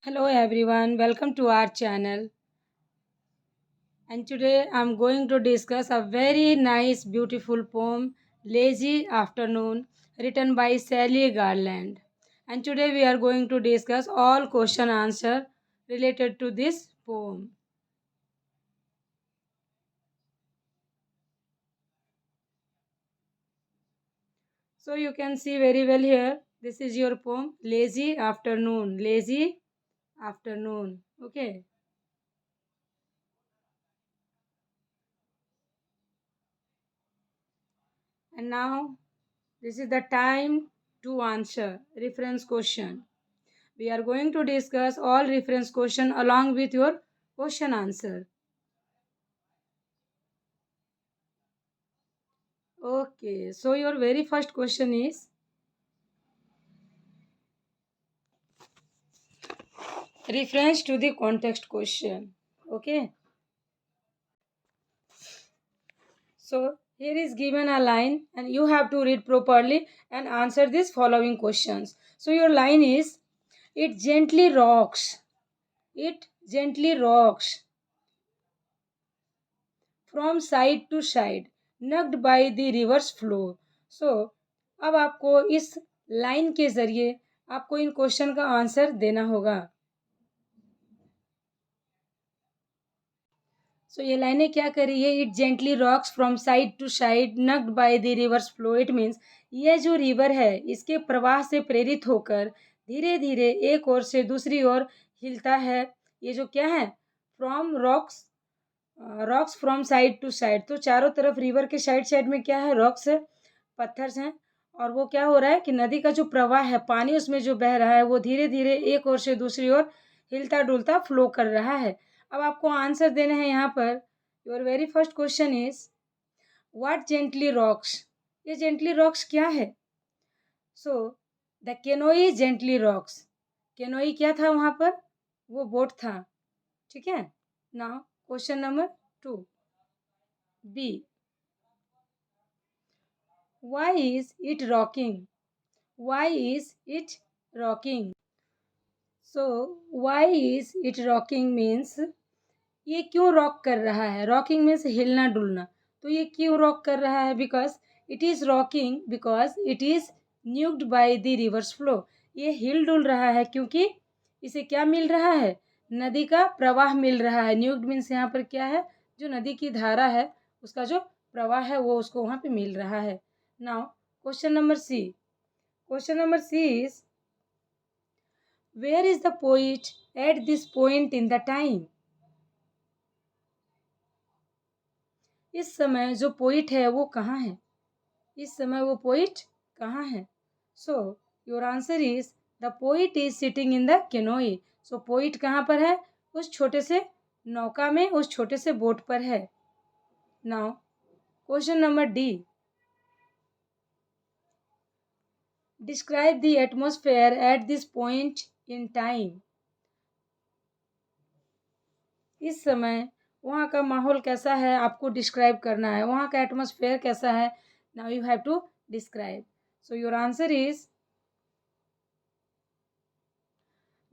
Hello everyone, welcome to our channel. And today I'm going to discuss a very nice, beautiful poem, Lazy Afternoon, written by Sally Garland. And today we are going to discuss all question answer related to this poem. So you can see very well here. This is your poem, Lazy Afternoon. Lazy Afternoon. Okay. And now this is the time to answer reference question. We are going to discuss all reference question along with your question answer. Okay, so your very first question is reference to the context question. Okay, so here is given a line and you have to read properly and answer these following questions. So your line is it gently rocks. It gently rocks from side to side, nugged by the river's flow. So अब आपको इस line के जरिए आपको इन question का answer देना होगा. सो ये लाइनें क्या कर रही है? It gently rocks from side to side nudged by the river's flow. It means ये जो रिवर है इसके प्रवाह से प्रेरित होकर धीरे धीरे एक ओर से दूसरी ओर हिलता है. ये जो क्या है? From rocks, rocks from side to side. तो चारों तरफ रिवर के साइड साइड में क्या है? रॉक्स है, पत्थर हैं. और वो क्या हो रहा है कि नदी का जो प्रवाह है, पानी उसमें जो बह रहा है वो धीरे धीरे एक ओर से दूसरी ओर हिलता डुलता फ्लो कर रहा है. अब आपको आंसर देने हैं यहाँ पर. Your very first question is what gently rocks. ये जेंटली रॉक्स क्या है? So the canoe gently rocks. Canoe क्या था वहाँ पर? वो बोट था. ठीक है. नाउ क्वेश्चन नंबर 2 बी. Why is it rocking? Why is it rocking? So, why is it rocking means ये क्यों रॉक कर रहा है? रॉकिंग मीन्स हिलना डुलना. तो ये क्यों रॉक कर रहा है? Because it is rocking because it is nudged by the river's flow. ये हिल डुल रहा है क्योंकि इसे क्या मिल रहा है? नदी का प्रवाह मिल रहा है. न्यूक्ड मीन्स यहाँ पर क्या है? जो नदी की धारा है उसका जो प्रवाह है वो उसको वहाँ पे मिल रहा है. Now question number C. Question number C is where is the poet at this point in the time. इस समय जो पोइट है वो कहाँ है? इस समय वो पोइट कहाँ है? So your answer is the poet is sitting in the canoe. So poet कहाँ पर है? उस छोटे से नौका में, उस छोटे से बोट पर है. Now question number D. Describe the atmosphere eight this point in time. इस समय वहाँ का माहौल कैसा है आपको डिस्क्राइब करना है. वहाँ का एटमोस्फेयर कैसा है? Now you have to describe. So your answer is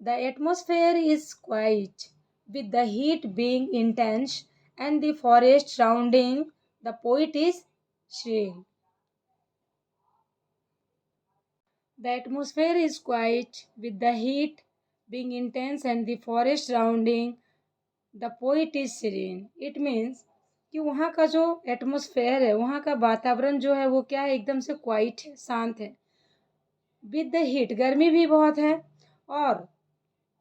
the atmosphere is quite with the heat being intense and the forest surrounding the poet is serene. The atmosphere is quiet with the heat being intense and the forest surrounding the poet is serene. It means कि वहाँ का जो atmosphere है, वहाँ का वातावरण जो है वो क्या है? एकदम से क्वाइट है, शांत है. विद द हीट, गर्मी भी बहुत है. और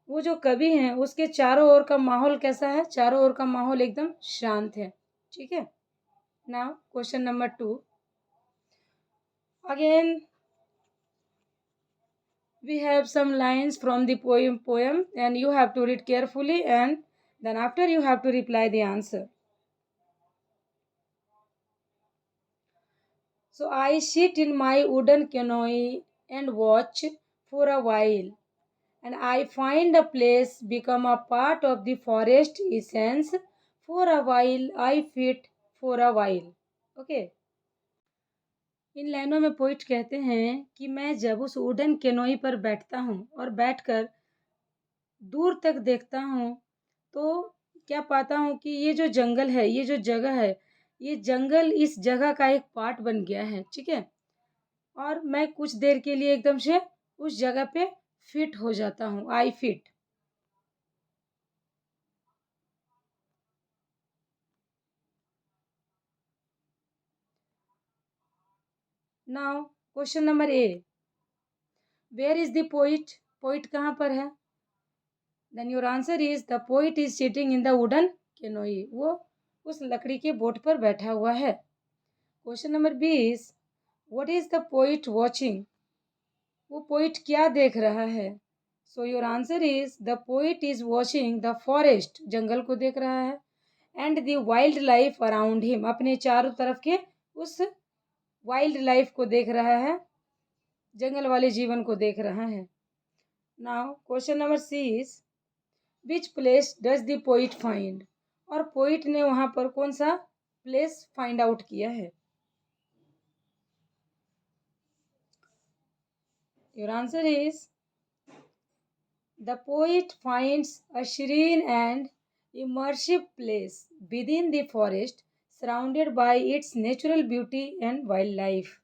वो जो कवि हैं उसके चारों ओर का माहौल कैसा है? चारों ओर का माहौल एकदम शांत है. ठीक है. Now question number 2. Again we have some lines from the poem and you have to read carefully and then after you have to reply the answer. So I sit in my wooden canoe and watch for a while and I find a place become a part of the forest essence. For a while I fit for a while. Okay. इन लाइनों में poet कहते हैं कि मैं जब उस wooden केनोई पर बैठता हूँ और बैठकर दूर तक देखता हूँ तो क्या पाता हूँ कि ये जो जंगल है, ये जो जगह है, ये जंगल इस जगह का एक पार्ट बन गया है, ठीक है? और मैं कुछ देर के लिए एकदम से उस जगह पे फिट हो जाता हूँ, I fit. Now question number A, where is the poet? Poet कहाँ पर है? Then your answer is the poet is sitting in the wooden canoe. वो उस लकड़ी के बोट पर बैठा हुआ है। Question number B is what is the poet watching? वो पोइट क्या देख रहा है? So your answer is the poet is watching the forest, जंगल को देख रहा है, and the wild life around him, अपने चारों तरफ के उस वाइल्ड लाइफ को देख रहा है, जंगल वाले जीवन को देख रहा है। Now question number C is which place does the poet find? और पोइट ने वहां पर कौन सा प्लेस फाइंड आउट किया है? Your answer is the poet finds a serene and immersive place within the forest, surrounded by its natural beauty and wildlife.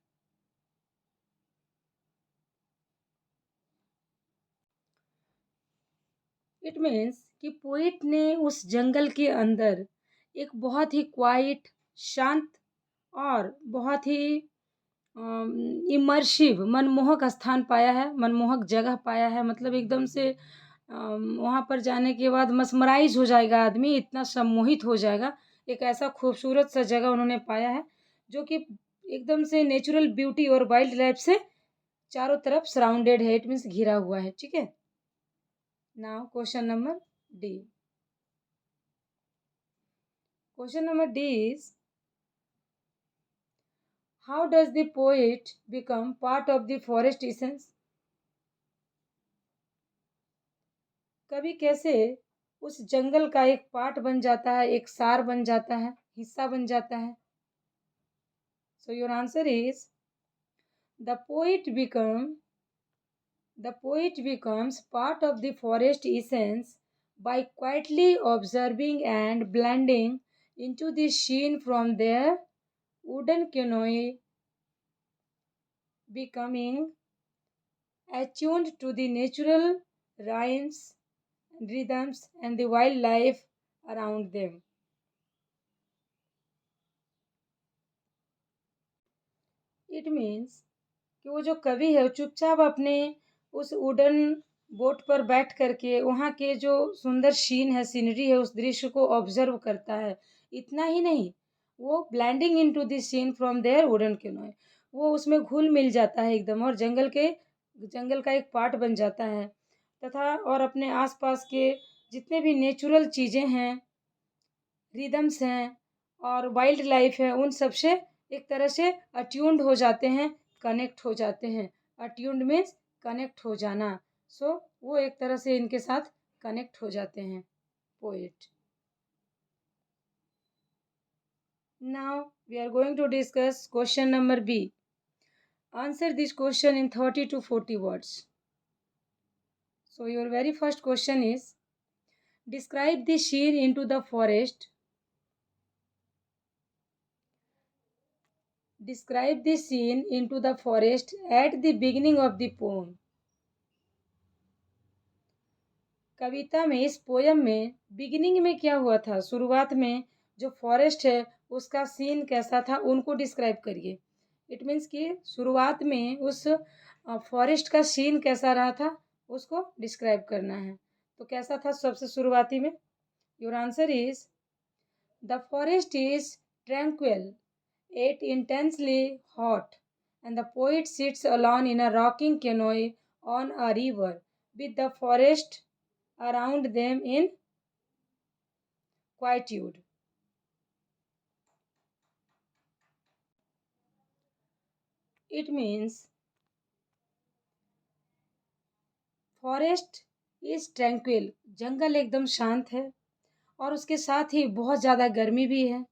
It means कि poet ने उस जंगल के अंदर एक बहुत ही क्वाइट, शांत और बहुत ही इमर्सिव, मनमोहक स्थान पाया है, मनमोहक जगह पाया है। मतलब एकदम से वहाँ पर जाने के बाद मस्मराइज हो जाएगा आदमी, इतना सम्मोहित हो जाएगा। एक ऐसा खूबसूरत सा जगह उन्होंने पाया है जो कि एकदम से नेचुरल ब्यूटी और वाइल्ड लाइफ से चारों तरफ सराउंडेड है, इट मीन्स घिरा हुआ है, ठीक है। Now question number D. Question number D is how does the poet become part of the forest essence? कभी कैसे उस जंगल का एक पार्ट बन जाता है, एक सार बन जाता है, हिस्सा बन जाता है? So your answer is the poet become the poet becomes part of the forest essence by quietly observing and blending into the scene from their wooden canoe, becoming attuned to the natural rhymes, rhythms, and the wildlife around them. It means कि वो जो कवि है वो चुपचाप अपने उस wooden boat पर बैठ करके वहाँ के जो सुंदर सीन है, सीनरी है, उस दृश्य को ऑब्जर्व करता है। इतना ही नहीं, वो blending into the scene from their wooden canoe, वो उसमें घुल मिल जाता है एकदम और जंगल का एक पार्ट बन जाता है। तथा और अपने आसपास के जितने भी नेचुरल चीज़ें हैं, रिदम्स हैं और वाइल्ड लाइफ है, उन सब से एक तरह से अट्यून्ड हो जाते हैं, कनेक्ट हो जाते हैं। अट्यून्ड मीन्स कनेक्ट हो जाना। सो वो एक तरह से इनके साथ कनेक्ट हो जाते हैं, poet. Now we are going to discuss question number B. Answer this question in 30 to 40 words. So your very first question is describe the scene into the forest. Describe the scene into the forest at the beginning of the poem. कविता में, इस poem में beginning में क्या हुआ था, शुरुआत में जो फॉरेस्ट है उसका सीन कैसा था, उनको डिस्क्राइब करिए। इट मीन्स कि शुरुआत में उस फॉरेस्ट का सीन कैसा रहा था उसको डिस्क्राइब करना है। तो कैसा था सबसे शुरुआती में? Your answer is the forest is tranquil, it intensely hot, and the poet sits alone in a rocking canoe on a river, with the forest around them in quietude. It means forest is tranquil, जंगल एकदम शांत है और उसके साथ ही बहुत ज़्यादा गर्मी भी है।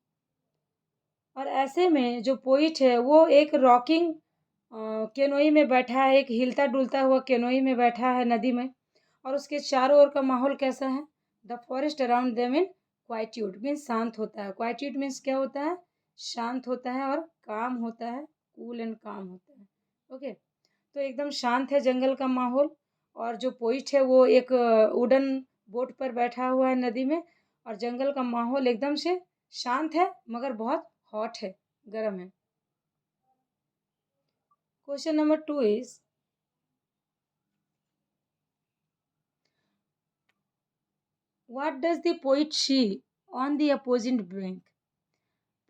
और ऐसे में जो पोइट है वो एक रॉकिंग केनोई में बैठा है, एक हिलता डुलता हुआ केनोई में बैठा है नदी में, और उसके चारों ओर का माहौल कैसा है? The forest around them in quietude means शांत होता है। क्वाइट्यूड मीन्स क्या होता है? शांत होता है और काम होता है, कूल एंड काम होता है। ओके, तो एकदम शांत है जंगल का माहौल। और जो पोइट है वो एक वुडन बोट पर बैठा हुआ है नदी में, और जंगल का माहौल एकदम से शांत है मगर बहुत हॉट है, गर्म है। Question number 2 is what does the poet see on the opposite bank?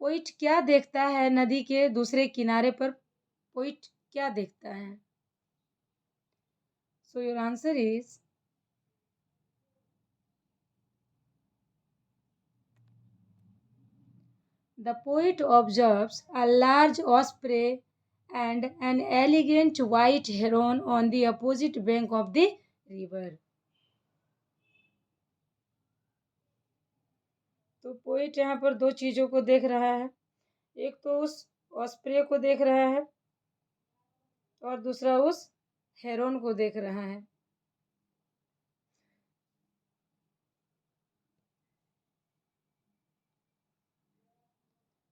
Poet क्या देखता है नदी के दूसरे किनारे पर? पोइट क्या देखता है? So your answer is the poet observes a large osprey and an elegant white heron on the opposite bank of the river. तो पोइट यहाँ पर दो चीजों को देख रहा है, एक तो उस ऑस्प्रे को देख रहा है और दूसरा उस हेरोन को देख रहा है।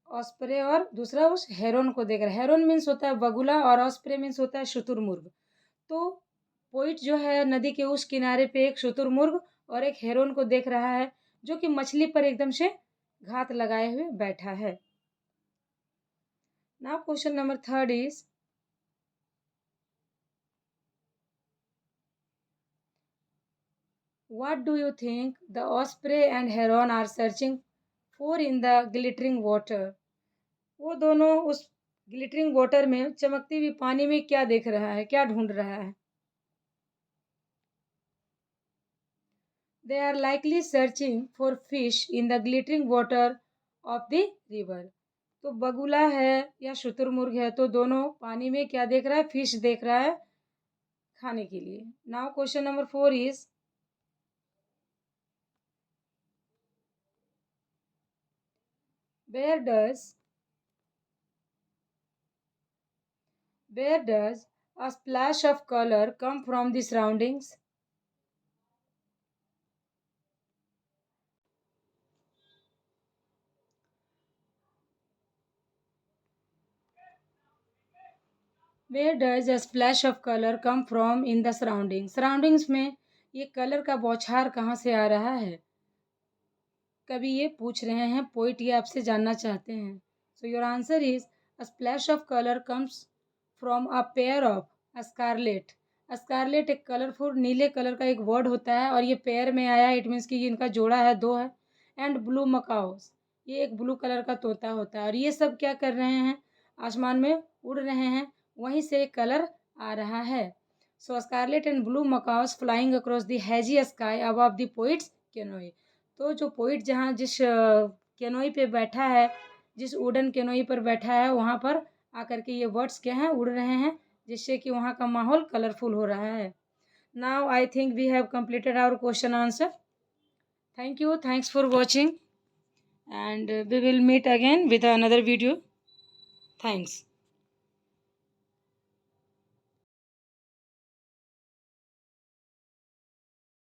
ऑस्प्रे और दूसरा उस हेरोन को देख रहा है। हेरोन मीन्स होता है बगुला और ऑस्प्रे मीन्स होता है शुतुरमुर्ग। तो पोइट जो है नदी के उस किनारे पे एक शुतुरमुर्ग और एक हेरोन को देख रहा है, जो कि मछली पर एकदम से घात लगाए हुए बैठा है। Now question number 3 is what do you think the osprey and heron are searching for in the glittering water? वो दोनों उस ग्लिटरिंग वाटर में, चमकती हुई पानी में क्या देख रहा है, क्या ढूंढ रहा है? They are likely searching for fish in the glittering water of the river. तो बगुला है या शुतुरमुर्ग है, तो दोनों पानी में क्या देख रहा है? फिश देख रहा है खाने के लिए। Now question number 4 is where does where does a splash of color come from the surroundings? Where does a splash of color come from in the surroundings? Surroundings में ये कलर का बौछार कहाँ से आ रहा है? कभी ये पूछ रहे हैं, पोइट ये आपसे जानना चाहते हैं। So your answer is a splash of colour comes from a pair of scarlet. Scarlet एक कलरफुल नीले कलर का एक वर्ड होता है, और ये पेयर में आया, इट मीन्स कि इनका जोड़ा है, दो है। एंड ब्लू मकाउस, ये एक ब्लू कलर का तोता होता है, और ये सब क्या कर रहे हैं? आसमान में उड़ रहे हैं, वहीं से एक कलर आ रहा है। So scarlet and blue macaws flying across the hazy sky above the poet's canoe. तो जो पोइट जहाँ जिस कैनोई पे बैठा है, जिस वुडन कैनोई पर बैठा है, वहाँ पर आकर के ये वर्ड्स क्या हैं? उड़ रहे हैं, जिससे कि वहाँ का माहौल कलरफुल हो रहा है। Now I think we have completed our question answer. Thank you, thanks for watching, and we will meet again with another video. Thanks.